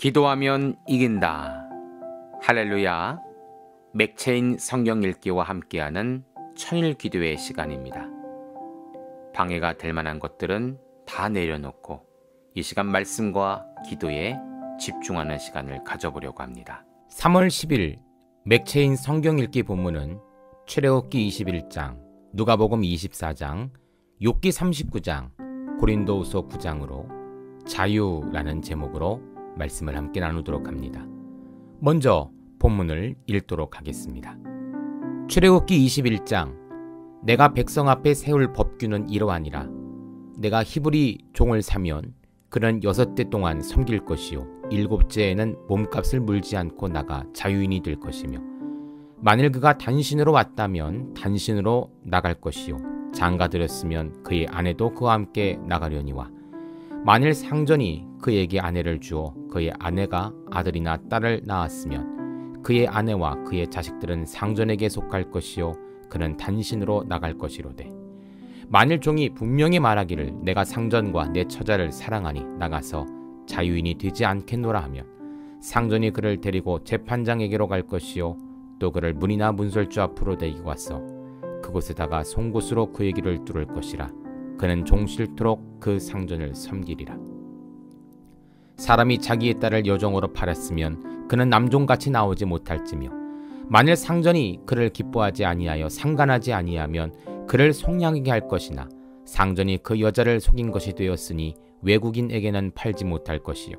기도하면 이긴다. 할렐루야. 맥체인 성경 읽기와 함께하는 천일 기도의 시간입니다. 방해가 될 만한 것들은 다 내려놓고 이 시간 말씀과 기도에 집중하는 시간을 가져보려고 합니다. 3월 10일 맥체인 성경 읽기 본문은 출애굽기 21장, 누가복음 24장, 욥기 39장, 고린도후서 9장으로 자유라는 제목으로 말씀을 함께 나누도록 합니다. 먼저 본문을 읽도록 하겠습니다. 출애굽기 21장. 내가 백성 앞에 세울 법규는 이러하니라. 내가 히브리 종을 사면 그는 6대 동안 섬길 것이요 7째에는 몸값을 물지 않고 나가 자유인이 될 것이며, 만일 그가 단신으로 왔다면 단신으로 나갈 것이요 장가들였으면 그의 아내도 그와 함께 나가려니와, 만일 상전이 그에게 아내를 주어 그의 아내가 아들이나 딸을 낳았으면 그의 아내와 그의 자식들은 상전에게 속할 것이요 그는 단신으로 나갈 것이로되, 만일 종이 분명히 말하기를 내가 상전과 내 처자를 사랑하니 나가서 자유인이 되지 않겠노라 하면, 상전이 그를 데리고 재판장에게로 갈 것이요 또 그를 문이나 문설주 앞으로 데리고 와서 그곳에다가 송곳으로 그의 길을 뚫을 것이라. 그는 종실토록 그 상전을 섬기리라. 사람이 자기의 딸을 여종으로 팔았으면 그는 남종같이 나오지 못할지며, 만일 상전이 그를 기뻐하지 아니하여 상관하지 아니하면 그를 속량하게 할 것이나, 상전이 그 여자를 속인 것이 되었으니 외국인에게는 팔지 못할 것이요,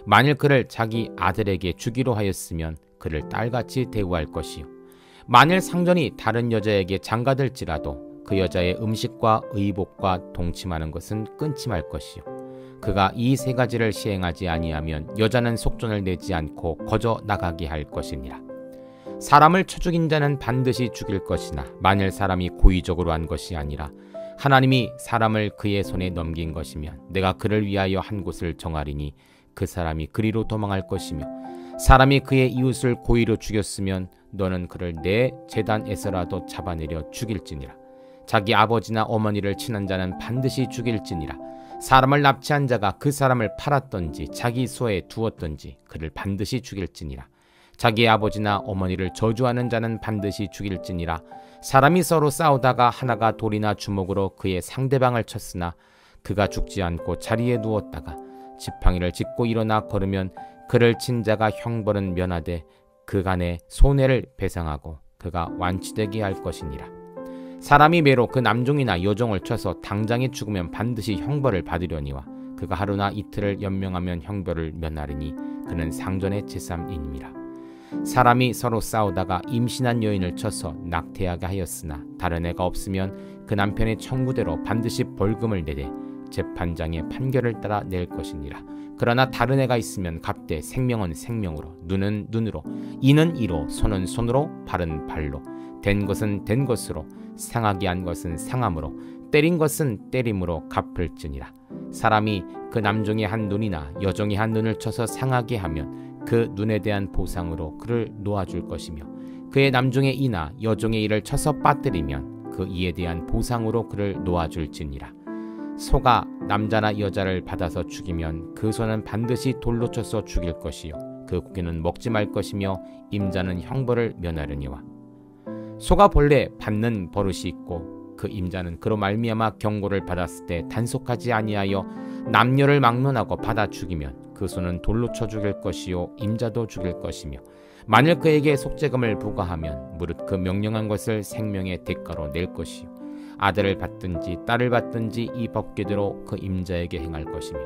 만일 그를 자기 아들에게 주기로 하였으면 그를 딸같이 대우할 것이요, 만일 상전이 다른 여자에게 장가들지라도 그 여자의 음식과 의복과 동침하는 것은 끊지 말 것이요, 그가 이 3가지를 시행하지 아니하면 여자는 속전을 내지 않고 거저 나가게 할 것이니라. 사람을 쳐 죽인 자는 반드시 죽일 것이나, 만일 사람이 고의적으로 한 것이 아니라 하나님이 사람을 그의 손에 넘긴 것이면 내가 그를 위하여 한 곳을 정하리니 그 사람이 그리로 도망할 것이며, 사람이 그의 이웃을 고의로 죽였으면 너는 그를 내 제단에서라도 잡아내려 죽일지니라. 자기 아버지나 어머니를 친한 자는 반드시 죽일지니라. 사람을 납치한 자가 그 사람을 팔았던지 자기 소에 두었던지 그를 반드시 죽일지니라. 자기 아버지나 어머니를 저주하는 자는 반드시 죽일지니라. 사람이 서로 싸우다가 하나가 돌이나 주먹으로 그의 상대방을 쳤으나 그가 죽지 않고 자리에 누웠다가 지팡이를 짚고 일어나 걸으면 그를 친 자가 형벌은 면하되 그간의 손해를 배상하고 그가 완치되게 할 것이니라. 사람이 매로 그 남종이나 여종을 쳐서 당장에 죽으면 반드시 형벌을 받으려니와, 그가 하루나 이틀을 연명하면 형벌을 면하리니 그는 상전의 제3인임이라. 사람이 서로 싸우다가 임신한 여인을 쳐서 낙태하게 하였으나 다른 애가 없으면 그 남편의 청구대로 반드시 벌금을 내되 재판장의 판결을 따라 낼 것이니라. 그러나 다른 애가 있으면 값되 생명은 생명으로, 눈은 눈으로, 이는 이로, 손은 손으로, 발은 발로, 된 것은 된 것으로, 상하게 한 것은 상함으로, 때린 것은 때림으로 갚을지니라. 사람이 그 남종의 한 눈이나 여종의 한 눈을 쳐서 상하게 하면 그 눈에 대한 보상으로 그를 놓아줄 것이며, 그의 남종의 이나 여종의 이를 쳐서 빠뜨리면 그 이에 대한 보상으로 그를 놓아줄지니라. 소가 남자나 여자를 받아서 죽이면 그 소는 반드시 돌로 쳐서 죽일 것이요 그 고기는 먹지 말 것이며 임자는 형벌을 면하려니와, 소가 본래 받는 버릇이 있고 그 임자는 그로 말미암아 경고를 받았을 때 단속하지 아니하여 남녀를 막론하고 받아 죽이면 그 소는 돌로 쳐 죽일 것이요 임자도 죽일 것이며, 만일 그에게 속죄금을 부과하면 무릇 그 명령한 것을 생명의 대가로 낼 것이요, 아들을 받든지 딸을 받든지 이 법궤대로 그 임자에게 행할 것이며,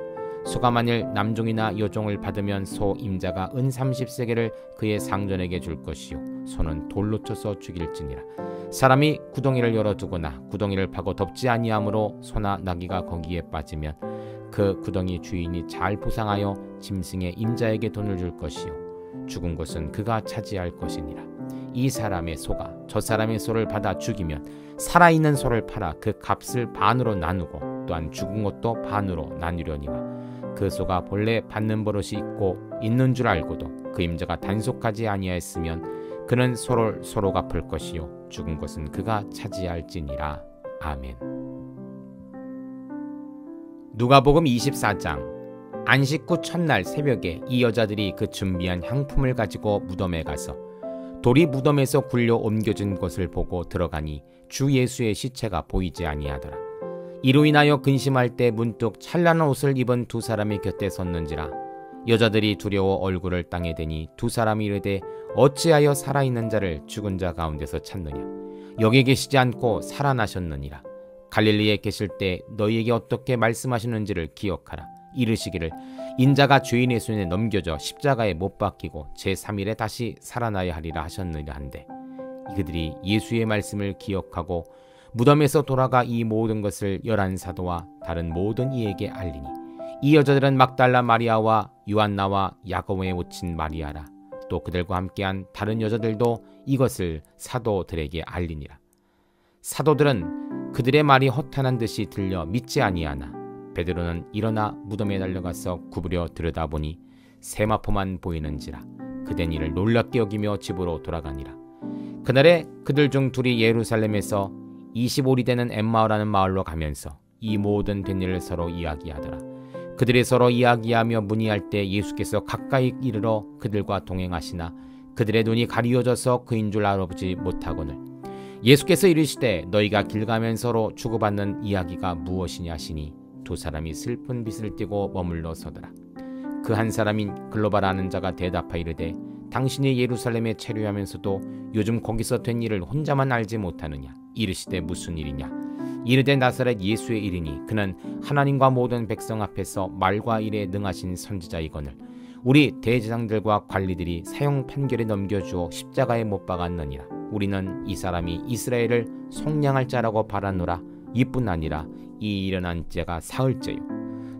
소가 만일 남종이나 여종을 받으면 소 임자가 은 30세겔을 그의 상전에게 줄 것이요 소는 돌로 쳐서 죽일지니라. 사람이 구덩이를 열어두거나 구덩이를 파고 덮지 아니하므로 소나 나귀가 거기에 빠지면 그 구덩이 주인이 잘 보상하여 짐승의 임자에게 돈을 줄 것이요 죽은 것은 그가 차지할 것이니라. 이 사람의 소가 저 사람의 소를 받아 죽이면 살아있는 소를 팔아 그 값을 반으로 나누고 또한 죽은 것도 반으로 나누려니와, 그 소가 본래 받는 버릇이 있고 있는 줄 알고도 그 임자가 단속하지 아니하였으면 그는 소를 소로 갚을 것이요 죽은 것은 그가 차지할지니라. 아멘. 누가복음 24장. 안식 후 첫날 새벽에 이 여자들이 그 준비한 향품을 가지고 무덤에 가서 돌이 무덤에서 굴려 옮겨진 것을 보고 들어가니 주 예수의 시체가 보이지 아니하더라. 이로 인하여 근심할 때 문득 찬란한 옷을 입은 두 사람이 곁에 섰는지라. 여자들이 두려워 얼굴을 땅에 대니 두 사람이 이르되 어찌하여 살아있는 자를 죽은 자 가운데서 찾느냐. 여기 계시지 않고 살아나셨느니라. 갈릴리에 계실 때 너희에게 어떻게 말씀하시는지를 기억하라. 이르시기를 인자가 죄인의 손에 넘겨져 십자가에 못 박히고 제3일에 다시 살아나야 하리라 하셨느니라 한데, 그들이 예수의 말씀을 기억하고 무덤에서 돌아가 이 모든 것을 11사도와 다른 모든 이에게 알리니, 이 여자들은 막달라 마리아와 요한나와 야고보의 모친 마리아라. 또 그들과 함께한 다른 여자들도 이것을 사도들에게 알리니라. 사도들은 그들의 말이 허탄한 듯이 들려 믿지 아니하나 베드로는 일어나 무덤에 달려가서 구부려 들여다보니 세마포만 보이는지라. 그된 이를 놀랍게 여기며 집으로 돌아가니라. 그날에 그들 중 둘이 예루살렘에서 25리 되는 엠마오라는 마을로 가면서 이 모든 된 일을 서로 이야기하더라. 그들이 서로 이야기하며 문의할 때 예수께서 가까이 이르러 그들과 동행하시나 그들의 눈이 가리워져서 그인 줄 알아보지 못하거늘. 예수께서 이르시되 너희가 길 가면 서로 주고받는 이야기가 무엇이냐 하시니 두 사람이 슬픈 빛을 띠고 머물러 서더라. 그 한 사람인 글로바라는 자가 대답하여 이르되 당신이 예루살렘에 체류하면서도 요즘 거기서 된 일을 혼자만 알지 못하느냐. 이르시되 무슨 일이냐. 이르되 나사렛 예수의 일이니 그는 하나님과 모든 백성 앞에서 말과 일에 능하신 선지자이거늘 우리 대제사장들과 관리들이 사형 판결에 넘겨주어 십자가에 못 박았느니라. 우리는 이 사람이 이스라엘을 속량할 자라고 바라노라. 이뿐 아니라 이 일어난 죄가 사흘째요.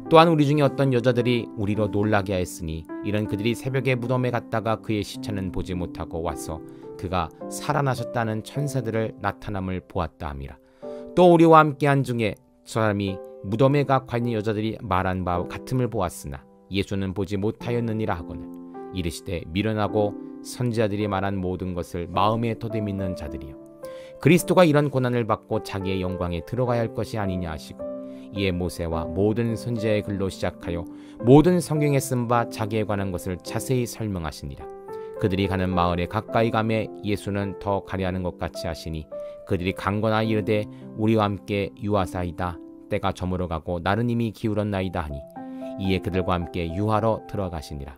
또한 우리 중에 어떤 여자들이 우리로 놀라게 하였으니 이런 그들이 새벽에 무덤에 갔다가 그의 시체는 보지 못하고 와서 그가 살아나셨다는 천사들을 나타남을 보았다 함이라. 또 우리와 함께한 중에 저 사람이 무덤에 가 관인 여자들이 말한 바와 같음을 보았으나 예수는 보지 못하였느니라 하거늘. 이르시되 미련하고 선지자들이 말한 모든 것을 마음에 더듬이는 자들이요, 그리스도가 이런 고난을 받고 자기의 영광에 들어가야 할 것이 아니냐 하시고, 이에 모세와 모든 선지자의 글로 시작하여 모든 성경에 쓴 바 자기에 관한 것을 자세히 설명하시니라. 그들이 가는 마을에 가까이 가매 예수는 더 가려하는 것 같이 하시니 그들이 강건하여 이르되 우리와 함께 유하사이다. 때가 저물어 가고 날은 이미 기울었나이다 하니 이에 그들과 함께 유하러 들어가시니라.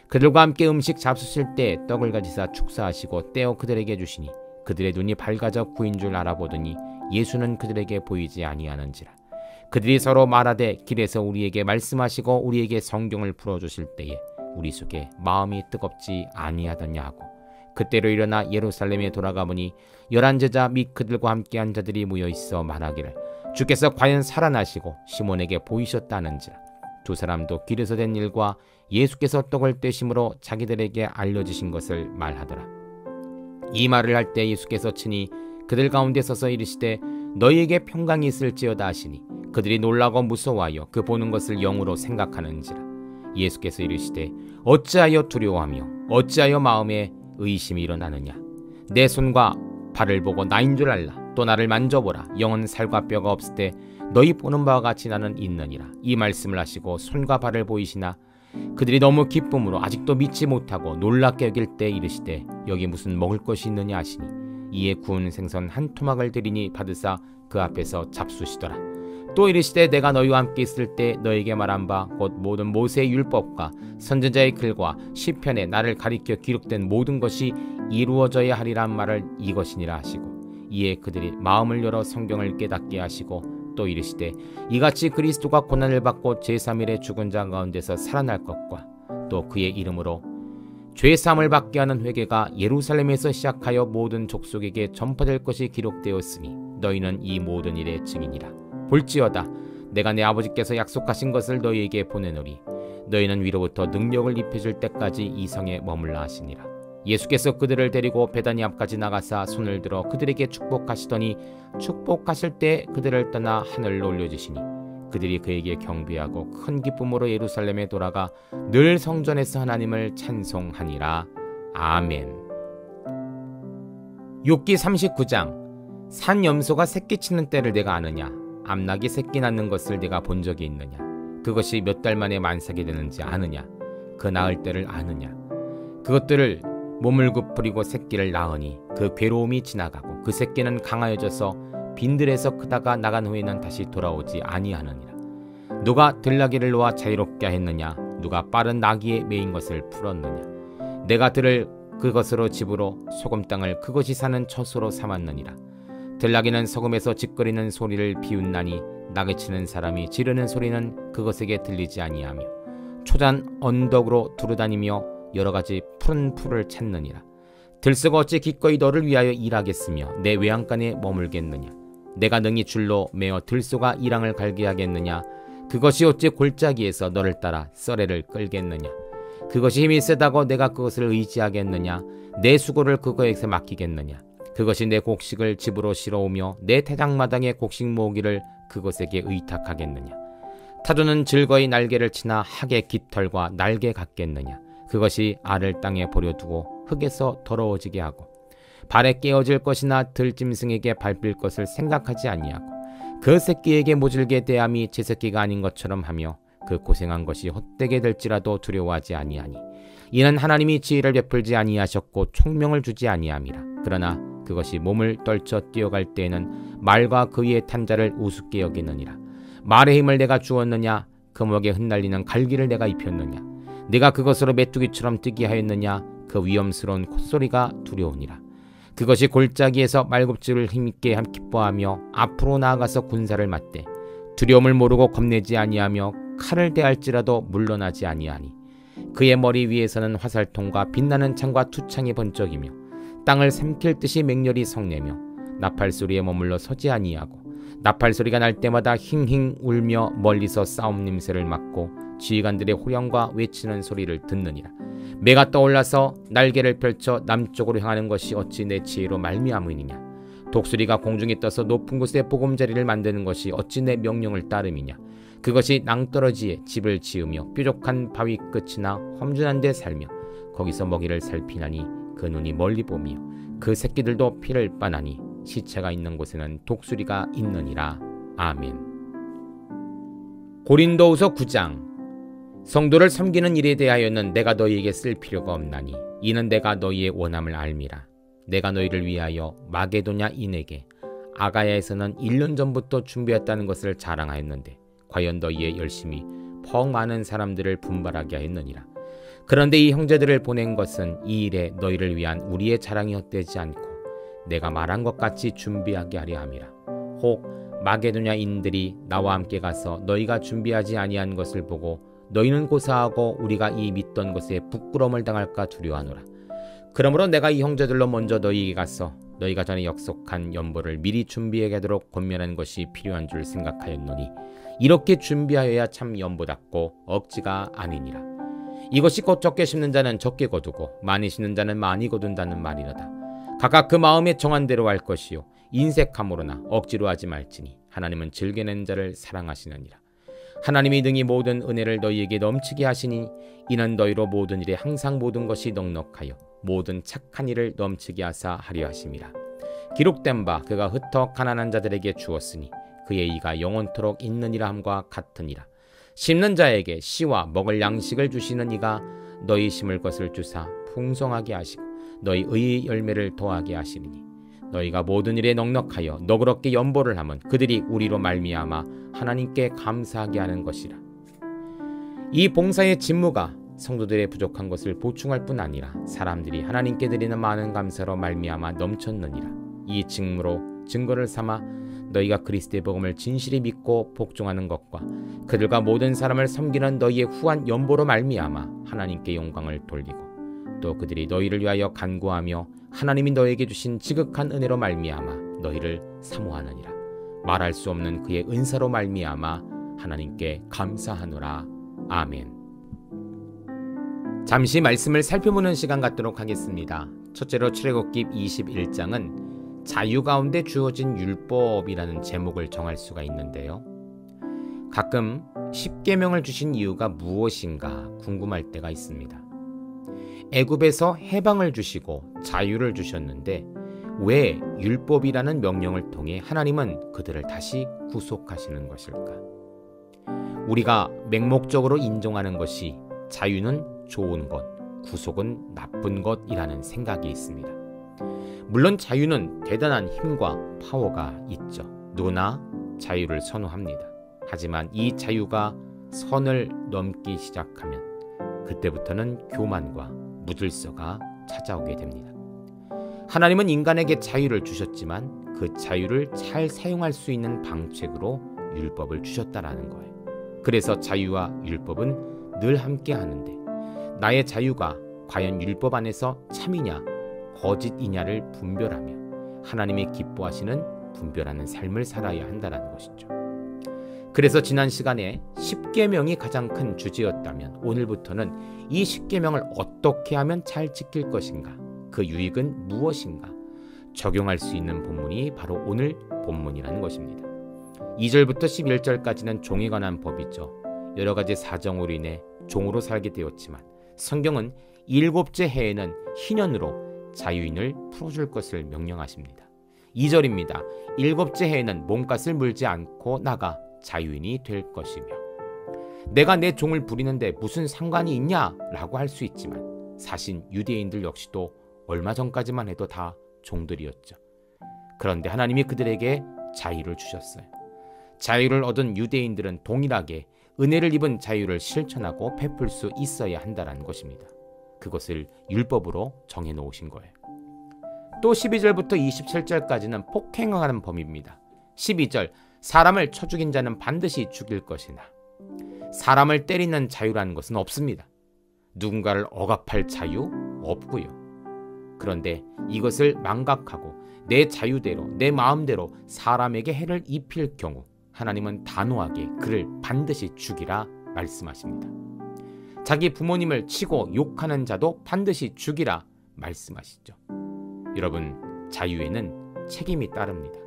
그들과 함께 음식 잡수실 때 떡을 가지사 축사하시고 떼어 그들에게 주시니 그들의 눈이 밝아져 구인 줄 알아보더니 예수는 그들에게 보이지 아니하는지라. 그들이 서로 말하되 길에서 우리에게 말씀하시고 우리에게 성경을 풀어주실 때에 우리 속에 마음이 뜨겁지 아니하더냐 하고, 그때로 일어나 예루살렘에 돌아가 보니 11제자 및 그들과 함께한 자들이 모여있어 말하기를 주께서 과연 살아나시고 시몬에게 보이셨다는지라. 두 사람도 길에서 된 일과 예수께서 떡을 떼심으로 자기들에게 알려주신 것을 말하더라. 이 말을 할 때 예수께서 친히 그들 가운데 서서 이르시되 너희에게 평강이 있을지어다 하시니 그들이 놀라고 무서워하여 그 보는 것을 영으로 생각하는지라. 예수께서 이르시되 어찌하여 두려워하며 어찌하여 마음에 의심이 일어나느냐. 내 손과 발을 보고 나인 줄 알라. 또 나를 만져보라. 영은 살과 뼈가 없을 때 너희 보는 바와 같이 나는 있느니라. 이 말씀을 하시고 손과 발을 보이시나 그들이 너무 기쁨으로 아직도 믿지 못하고 놀랍게 여길 때 이르시되 여기 무슨 먹을 것이 있느냐 하시니 이에 구운 생선 한 토막을 드리니 받으사 그 앞에서 잡수시더라. 또 이르시되 내가 너희와 함께 있을 때 너에게 말한 바 곧 모든 모세의 율법과 선지자의 글과 시편에 나를 가리켜 기록된 모든 것이 이루어져야 하리란 말을 이것이니라 하시고, 이에 그들이 마음을 열어 성경을 깨닫게 하시고 또 이르시되 이같이 그리스도가 고난을 받고 제3일에 죽은 자 가운데서 살아날 것과 또 그의 이름으로 죄사함을 받게 하는 회개가 예루살렘에서 시작하여 모든 족속에게 전파될 것이 기록되었으니 너희는 이 모든 일의 증인이라. 볼지어다 내가 내 아버지께서 약속하신 것을 너희에게 보내노니 너희는 위로부터 능력을 입혀줄 때까지 이 성에 머물라 하시니라. 예수께서 그들을 데리고 베다니 앞까지 나가사 손을 들어 그들에게 축복하시더니 축복하실 때 그들을 떠나 하늘로 올려주시니 그들이 그에게 경배하고 큰 기쁨으로 예루살렘에 돌아가 늘 성전에서 하나님을 찬송하니라. 아멘. 욥기 39장. 산 염소가 새끼치는 때를 내가 아느냐. 암낙이 새끼 낳는 것을 내가 본 적이 있느냐. 그것이 몇 달 만에 만삭이 되는지 아느냐? 그 낳을 때를 아느냐? 그것들을 몸을 굽부리고 새끼를 낳으니 그 괴로움이 지나가고 그 새끼는 강하여져서 빈들에서 크다가 나간 후에는 다시 돌아오지 아니하느니라. 누가 들나귀를 놓아 자유롭게 했느냐? 누가 빠른 나귀에 매인 것을 풀었느냐? 내가 들을 그것으로 집으로 소금 땅을 그것이 사는 처소로 삼았느니라. 들나귀는 소금에서 짓거리는 소리를 비웃나니 나귀치는 사람이 지르는 소리는 그것에게 들리지 아니하며 초잔 언덕으로 두루다니며 여러가지 푸른 풀을 찾느니라. 들썩 어찌 기꺼이 너를 위하여 일하겠으며 내 외양간에 머물겠느냐? 내가 능히 줄로 매어 들소가 이랑을 갈게 하겠느냐? 그것이 어찌 골짜기에서 너를 따라 썰애를 끌겠느냐? 그것이 힘이 세다고 내가 그것을 의지하겠느냐? 내 수고를 그거에게 맡기겠느냐? 그것이 내 곡식을 집으로 실어오며 내 태장마당의 곡식 모으기를 그것에게 의탁하겠느냐? 타조는 즐거이 날개를 치나 학의 깃털과 날개 같겠느냐? 그것이 알을 땅에 버려두고 흙에서 더러워지게 하고 발에 깨어질 것이나 들짐승에게 밟힐 것을 생각하지 아니하고 그 새끼에게 모질게 대함이 제 새끼가 아닌 것처럼 하며 그 고생한 것이 헛되게 될지라도 두려워하지 아니하니 이는 하나님이 지혜를 베풀지 아니하셨고 총명을 주지 아니함이라. 그러나 그것이 몸을 떨쳐 뛰어갈 때에는 말과 그 위에 탄 자를 우습게 여기느니라. 말의 힘을 내가 주었느냐? 그 목에 흩날리는 갈기를 내가 입혔느냐? 내가 그것으로 메뚜기처럼 뛰게 하였느냐? 그 위험스러운 콧소리가 두려우니라. 그것이 골짜기에서 말굽질을 힘있게 기뻐하며 앞으로 나아가서 군사를 맞대 두려움을 모르고 겁내지 아니하며 칼을 대할지라도 물러나지 아니하니 그의 머리 위에서는 화살통과 빛나는 창과 투창이 번쩍이며 땅을 삼킬 듯이 맹렬히 성내며 나팔소리에 머물러 서지 아니하고 나팔소리가 날 때마다 힝힝 울며 멀리서 싸움 냄새를 맡고 지휘관들의 호령과 외치는 소리를 듣느니라. 매가 떠올라서 날개를 펼쳐 남쪽으로 향하는 것이 어찌 내 지혜로 말미암으니냐? 독수리가 공중에 떠서 높은 곳에 보금자리를 만드는 것이 어찌 내 명령을 따름이냐? 그것이 낭떠러지에 집을 지으며 뾰족한 바위 끝이나 험준한 데 살며 거기서 먹이를 살피나니 그 눈이 멀리 보며 그 새끼들도 피를 빠나니 시체가 있는 곳에는 독수리가 있느니라. 아멘. 고린도후서 9장. 성도를 섬기는 일에 대하여는 내가 너희에게 쓸 필요가 없나니 이는 내가 너희의 원함을 알미라. 내가 너희를 위하여 마게도냐인에게 아가야에서는 1년 전부터 준비했다는 것을 자랑하였는데 과연 너희의 열심이 퍽 많은 사람들을 분발하게 하였느니라. 그런데 이 형제들을 보낸 것은 이 일에 너희를 위한 우리의 자랑이 헛되지 않고 내가 말한 것 같이 준비하게 하려 함이라. 혹 마게도냐인들이 나와 함께 가서 너희가 준비하지 아니한 것을 보고 너희는 고사하고 우리가 이 믿던 것에 부끄러움을 당할까 두려워하노라. 그러므로 내가 이 형제들로 먼저 너희에게 가서 너희가 전에 약속한 연보를 미리 준비하도록 권면한 것이 필요한 줄 생각하였노니 이렇게 준비하여야 참 연보답고 억지가 아니니라. 이것이 곧 적게 심는 자는 적게 거두고 많이 심는 자는 많이 거둔다는 말이로다. 각각 그 마음에 정한 대로 할 것이요 인색함으로나 억지로 하지 말지니 하나님은 즐겨낸 자를 사랑하시느니라. 하나님이 능히 모든 은혜를 너희에게 넘치게 하시니 이는 너희로 모든 일에 항상 모든 것이 넉넉하여 모든 착한 일을 넘치게 하사 하려 하심이라. 기록된 바 그가 흩어 가난한 자들에게 주었으니 그의 이가 영원토록 있느니라 함과 같으니라. 심는 자에게 씨와 먹을 양식을 주시는 이가 너희 심을 것을 주사 풍성하게 하시고 너희 의의 열매를 더하게 하시리니 너희가 모든 일에 넉넉하여 너그럽게 연보를 하면 그들이 우리로 말미암아 하나님께 감사하게 하는 것이라. 이 봉사의 직무가 성도들의 부족한 것을 보충할 뿐 아니라 사람들이 하나님께 드리는 많은 감사로 말미암아 넘쳤느니라. 이 직무로 증거를 삼아 너희가 그리스도의 복음을 진실히 믿고 복종하는 것과 그들과 모든 사람을 섬기는 너희의 후한 연보로 말미암아 하나님께 영광을 돌리고 또 그들이 너희를 위하여 간구하며 하나님이 너에게 주신 지극한 은혜로 말미암아 너희를 사모하느니라. 말할 수 없는 그의 은사로 말미암아 하나님께 감사하노라. 아멘. 잠시 말씀을 살펴보는 시간 갖도록 하겠습니다. 첫째로 출애굽기 21장은 자유 가운데 주어진 율법이라는 제목을 정할 수가 있는데요. 가끔 십계명을 주신 이유가 무엇인가 궁금할 때가 있습니다. 애굽에서 해방을 주시고 자유를 주셨는데 왜 율법이라는 명령을 통해 하나님은 그들을 다시 구속하시는 것일까? 우리가 맹목적으로 인정하는 것이 자유는 좋은 것, 구속은 나쁜 것이라는 생각이 있습니다. 물론 자유는 대단한 힘과 파워가 있죠. 누구나 자유를 선호합니다. 하지만 이 자유가 선을 넘기 시작하면 그때부터는 교만과 무질서가 찾아오게 됩니다. 하나님은 인간에게 자유를 주셨지만 그 자유를 잘 사용할 수 있는 방책으로 율법을 주셨다라는 거예요. 그래서 자유와 율법은 늘 함께 하는데 나의 자유가 과연 율법 안에서 참이냐 거짓이냐를 분별하며 하나님이 기뻐하시는 분별하는 삶을 살아야 한다는 것이죠. 그래서 지난 시간에 10계명이 가장 큰 주제였다면 오늘부터는 이 10계명을 어떻게 하면 잘 지킬 것인가, 그 유익은 무엇인가 적용할 수 있는 본문이 바로 오늘 본문이라는 것입니다. 2절부터 11절까지는 종에 관한 법이죠. 여러 가지 사정으로 인해 종으로 살게 되었지만 성경은 7째 해에는 희년으로 자유인을 풀어줄 것을 명령하십니다. 2절입니다. 7째 해에는 몸값을 물지 않고 나가 자유인이 될 것이며, 내가 내 종을 부리는데 무슨 상관이 있냐 라고 할 수 있지만 사실 유대인들 역시도 얼마 전까지만 해도 다 종들이었죠. 그런데 하나님이 그들에게 자유를 주셨어요. 자유를 얻은 유대인들은 동일하게 은혜를 입은 자유를 실천하고 베풀 수 있어야 한다는 것입니다. 그것을 율법으로 정해놓으신 거예요. 또 12절부터 27절까지는 폭행하는 범위입니다. 12절, 사람을 쳐 죽인 자는 반드시 죽일 것이나, 사람을 때리는 자유라는 것은 없습니다. 누군가를 억압할 자유 없고요. 그런데 이것을 망각하고 내 자유대로 내 마음대로 사람에게 해를 입힐 경우 하나님은 단호하게 그를 반드시 죽이라 말씀하십니다. 자기 부모님을 치고 욕하는 자도 반드시 죽이라 말씀하시죠. 여러분, 자유에는 책임이 따릅니다.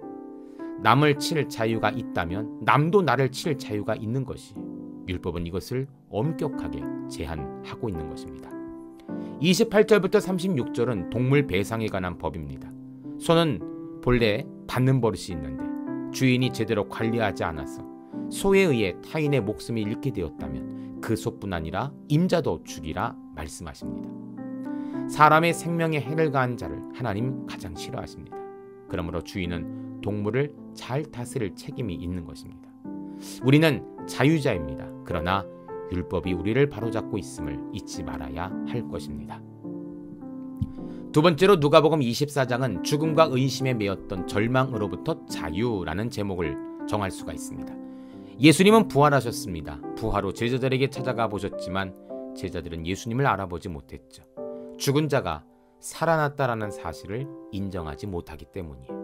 남을 칠 자유가 있다면 남도 나를 칠 자유가 있는 것이, 율법은 이것을 엄격하게 제한하고 있는 것입니다. 28절부터 36절은 동물 배상에 관한 법입니다. 소는 본래 받는 버릇이 있는데 주인이 제대로 관리하지 않아서 소에 의해 타인의 목숨이 잃게 되었다면 그 소뿐 아니라 임자도 죽이라 말씀하십니다. 사람의 생명에 해를 가한 자를 하나님 가장 싫어하십니다. 그러므로 주인은 동물을 잘 다스릴 책임이 있는 것입니다. 우리는 자유자입니다. 그러나 율법이 우리를 바로잡고 있음을 잊지 말아야 할 것입니다. 두 번째로 누가복음 24장은 죽음과 의심에 매였던 절망으로부터 자유라는 제목을 정할 수가 있습니다. 예수님은 부활하셨습니다. 부활 후 제자들에게 찾아가 보셨지만 제자들은 예수님을 알아보지 못했죠. 죽은 자가 살아났다라는 사실을 인정하지 못하기 때문이에요.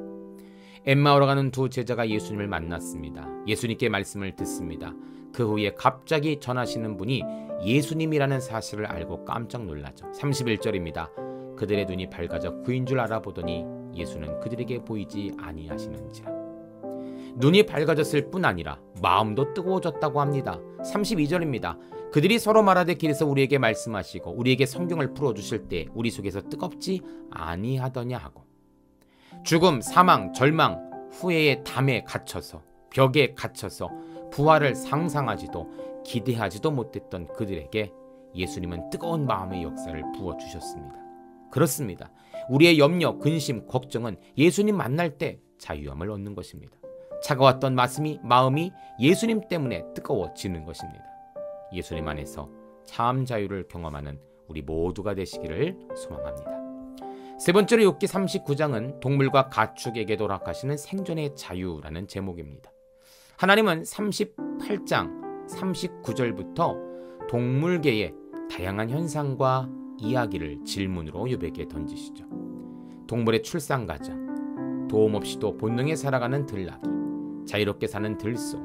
엠마오로 가는 두 제자가 예수님을 만났습니다. 예수님께 말씀을 듣습니다. 그 후에 갑자기 전하시는 분이 예수님이라는 사실을 알고 깜짝 놀라죠. 31절입니다. 그들의 눈이 밝아져 그인 줄 알아보더니 예수는 그들에게 보이지 아니하시는지라. 눈이 밝아졌을 뿐 아니라 마음도 뜨거워졌다고 합니다. 32절입니다. 그들이 서로 말하되 길에서 우리에게 말씀하시고 우리에게 성경을 풀어주실 때 우리 속에서 뜨겁지 아니하더냐 하고, 죽음, 사망, 절망, 후회의 담에 갇혀서 벽에 갇혀서 부활을 상상하지도 기대하지도 못했던 그들에게 예수님은 뜨거운 마음의 역사를 부어주셨습니다. 그렇습니다. 우리의 염려, 근심, 걱정은 예수님 만날 때 자유함을 얻는 것입니다. 차가웠던 마음이 예수님 때문에 뜨거워지는 것입니다. 예수님 안에서 참 자유를 경험하는 우리 모두가 되시기를 소망합니다. 세 번째로 욥기 39장은 동물과 가축에게 도락하시는 생존의 자유라는 제목입니다. 하나님은 38장 39절부터 동물계의 다양한 현상과 이야기를 질문으로 욥에게 던지시죠. 동물의 출산 과정, 도움 없이도 본능에 살아가는 들나귀, 자유롭게 사는 들소,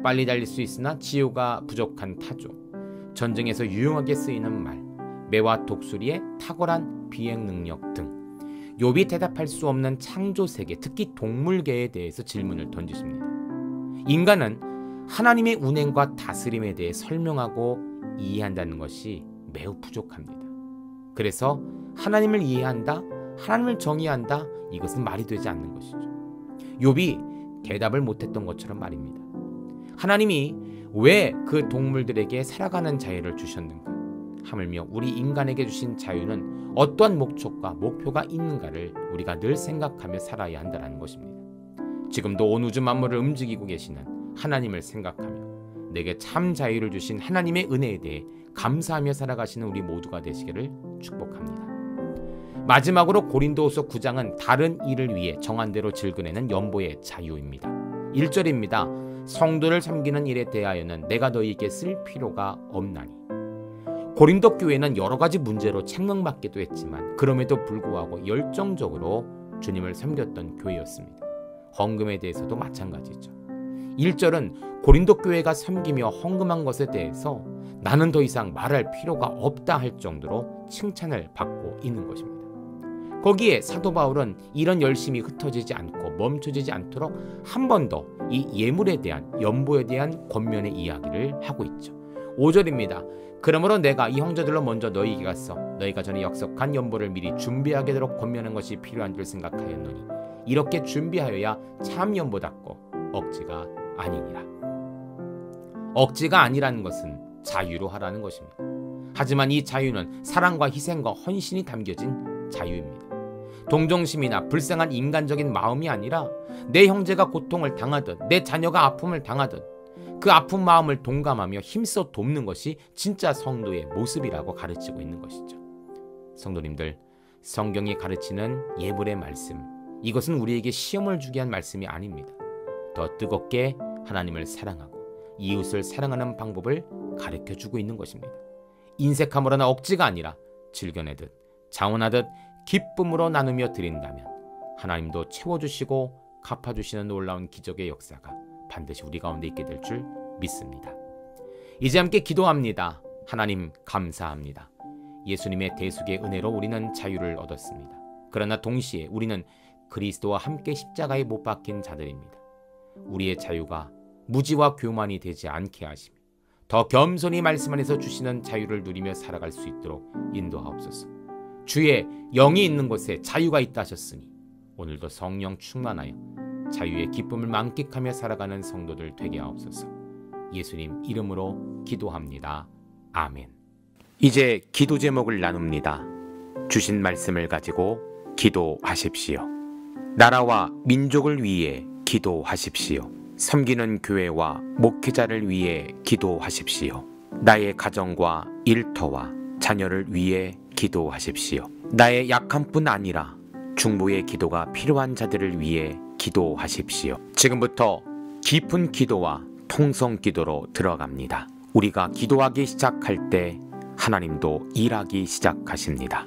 빨리 달릴 수 있으나 지효가 부족한 타조, 전쟁에서 유용하게 쓰이는 말, 매와 독수리의 탁월한 비행 능력 등 욥이 대답할 수 없는 창조 세계, 특히 동물계에 대해서 질문을 던지십니다. 인간은 하나님의 운행과 다스림에 대해 설명하고 이해한다는 것이 매우 부족합니다. 그래서 하나님을 이해한다, 하나님을 정의한다, 이것은 말이 되지 않는 것이죠. 욥이 대답을 못했던 것처럼 말입니다. 하나님이 왜 그 동물들에게 살아가는 자유를 주셨는가? 하물며 우리 인간에게 주신 자유는 어떠한 목적과 목표가 있는가를 우리가 늘 생각하며 살아야 한다는 것입니다. 지금도 온 우주 만물을 움직이고 계시는 하나님을 생각하며 내게 참 자유를 주신 하나님의 은혜에 대해 감사하며 살아가시는 우리 모두가 되시기를 축복합니다. 마지막으로 고린도후서 9장은 다른 일을 위해 정한 대로 질그내는 연보의 자유입니다. 1절입니다. 성도를 섬기는 일에 대하여는 내가 너희에게 쓸 필요가 없나니. 고린도 교회는 여러 가지 문제로 책망받기도 했지만 그럼에도 불구하고 열정적으로 주님을 섬겼던 교회였습니다. 헌금에 대해서도 마찬가지죠. 1절은 고린도 교회가 섬기며 헌금한 것에 대해서 나는 더 이상 말할 필요가 없다 할 정도로 칭찬을 받고 있는 것입니다. 거기에 사도 바울은 이런 열심이 흩어지지 않고 멈춰지지 않도록 한 번 더 이 예물에 대한 연보에 대한 권면의 이야기를 하고 있죠. 5절입니다. 그러므로 내가 이 형제들로 먼저 너희에게 가서 너희가 전에 약속한 연보를 미리 준비하게 되도록 권면한 것이 필요한 줄 생각하였노니 이렇게 준비하여야 참 연보답고 억지가 아니니라. 억지가 아니라는 것은 자유로 하라는 것입니다. 하지만 이 자유는 사랑과 희생과 헌신이 담겨진 자유입니다. 동정심이나 불쌍한 인간적인 마음이 아니라 내 형제가 고통을 당하든 내 자녀가 아픔을 당하든 그 아픈 마음을 동감하며 힘써 돕는 것이 진짜 성도의 모습이라고 가르치고 있는 것이죠. 성도님들, 성경이 가르치는 예물의 말씀, 이것은 우리에게 시험을 주게 한 말씀이 아닙니다. 더 뜨겁게 하나님을 사랑하고 이웃을 사랑하는 방법을 가르쳐주고 있는 것입니다. 인색함으로나 억지가 아니라 즐겨내듯 자원하듯 기쁨으로 나누며 드린다면 하나님도 채워주시고 갚아주시는 놀라운 기적의 역사가 반드시 우리 가운데 있게 될 줄 믿습니다. 이제 함께 기도합니다. 하나님 감사합니다. 예수님의 대속의 은혜로 우리는 자유를 얻었습니다. 그러나 동시에 우리는 그리스도와 함께 십자가에 못 박힌 자들입니다. 우리의 자유가 무지와 교만이 되지 않게 하시며 더 겸손히 말씀 안에서 주시는 자유를 누리며 살아갈 수 있도록 인도하옵소서. 주의 영이 있는 곳에 자유가 있다 하셨으니 오늘도 성령 충만하여 자유의 기쁨을 만끽하며 살아가는 성도들 되게 하옵소서. 예수님 이름으로 기도합니다. 아멘. 이제 기도 제목을 나눕니다. 주신 말씀을 가지고 기도하십시오. 나라와 민족을 위해 기도하십시오. 섬기는 교회와 목회자를 위해 기도하십시오. 나의 가정과 일터와 자녀를 위해 기도하십시오. 나의 약함뿐 아니라 중보의 기도가 필요한 자들을 위해 기도하십시오. 지금부터 깊은 기도와 통성 기도로 들어갑니다. 우리가 기도하기 시작할 때 하나님도 일하기 시작하십니다.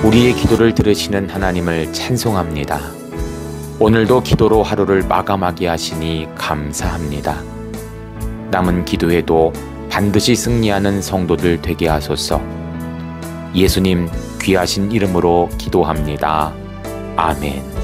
우리의 기도를 들으시는 하나님을 찬송합니다. 오늘도 기도로 하루를 마감하게 하시니 감사합니다. 남은 기도에도 반드시 승리하는 성도들 되게 하소서. 예수님 귀하신 이름으로 기도합니다. 아멘.